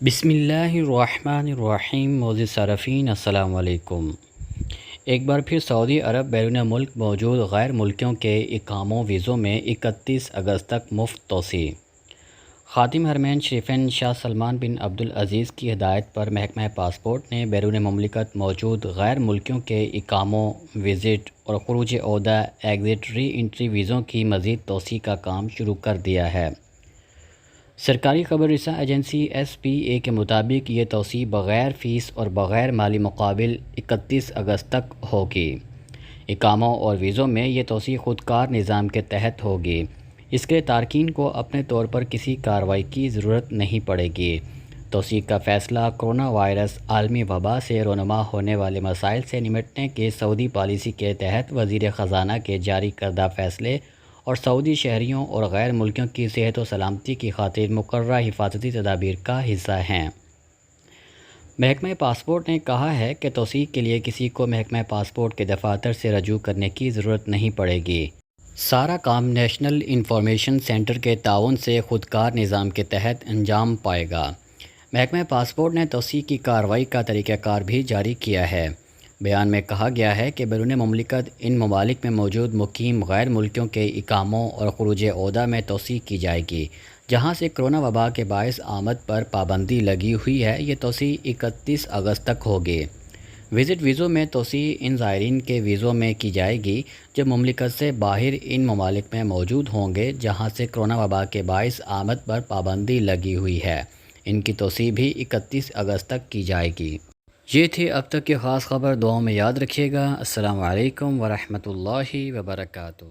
بسم اللہ الرحمن الرحیم. معزز صارفین السلام علیکم. ایک بار پھر سعودی عرب بیرون ملک موجود غیر ملکیوں کے اقاموں ویزوں میں 31 اگست تک مفت توسیع. خاتم حرمین شریفین شاہ سلمان بن عبدالعزیز کی ہدایت پر محکمہ پاسپورٹ نے بیرون مملکت موجود غیر ملکیوں کے اقاموں، وزٹ اور خروج عہدہ ایگزٹ ری انٹری ویزوں کی مزید توسیع کا کام شروع کر دیا ہے. سرکاری خبر رساں ایجنسی ایس پی اے کے مطابق یہ توسیع بغیر فیس اور بغیر مالی مقابل 31 اگست تک ہوگی. اقاموں اور ویزوں میں یہ توسیع خودکار نظام کے تحت ہوگی. اس کے تارکین کو اپنے طور پر کسی کارروائی کی ضرورت نہیں پڑے گی. توسیع کا فیصلہ کرونا وائرس عالمی وبا سے رونما ہونے والے مسائل سے نمٹنے کے سعودی پالیسی کے تحت وزیر خزانہ کے جاری کردہ فیصلے اور سعودی شہریوں اور غیر ملکیوں کی صحت و سلامتی کی خاطر مقررہ حفاظتی تدابیر کا حصہ ہیں. محکمہ پاسپورٹ نے کہا ہے کہ توسیع کے لیے کسی کو محکمہ پاسپورٹ کے دفاتر سے رجوع کرنے کی ضرورت نہیں پڑے گی. سارا کام نیشنل انفارمیشن سینٹر کے تعاون سے خودکار نظام کے تحت انجام پائے گا. محکمہ پاسپورٹ نے توسیع کی کارروائی کا طریقہ کار بھی جاری کیا ہے. بیان میں کہا گیا ہے کہ بیرون مملکت ان ممالک میں موجود مقیم غیر ملکیوں کے اقاموں اور خروج عہدہ میں توسیع کی جائے گی جہاں سے کرونا وبا کے باعث آمد پر پابندی لگی ہوئی ہے. یہ توسیع 31 اگست تک ہوگی. وزٹ ویزوں میں توسیع ان زائرین کے ویزوں میں کی جائے گی جو مملکت سے باہر ان ممالک میں موجود ہوں گے جہاں سے کرونا وبا کے باعث آمد پر پابندی لگی ہوئی ہے. ان کی توسیع بھی 31 اگست تک کی جائے گی. یہ تھی اب تک کی خاص خبر. دعاؤں میں یاد رکھیے گا. السلام علیکم ورحمۃ اللہ وبرکاتہ.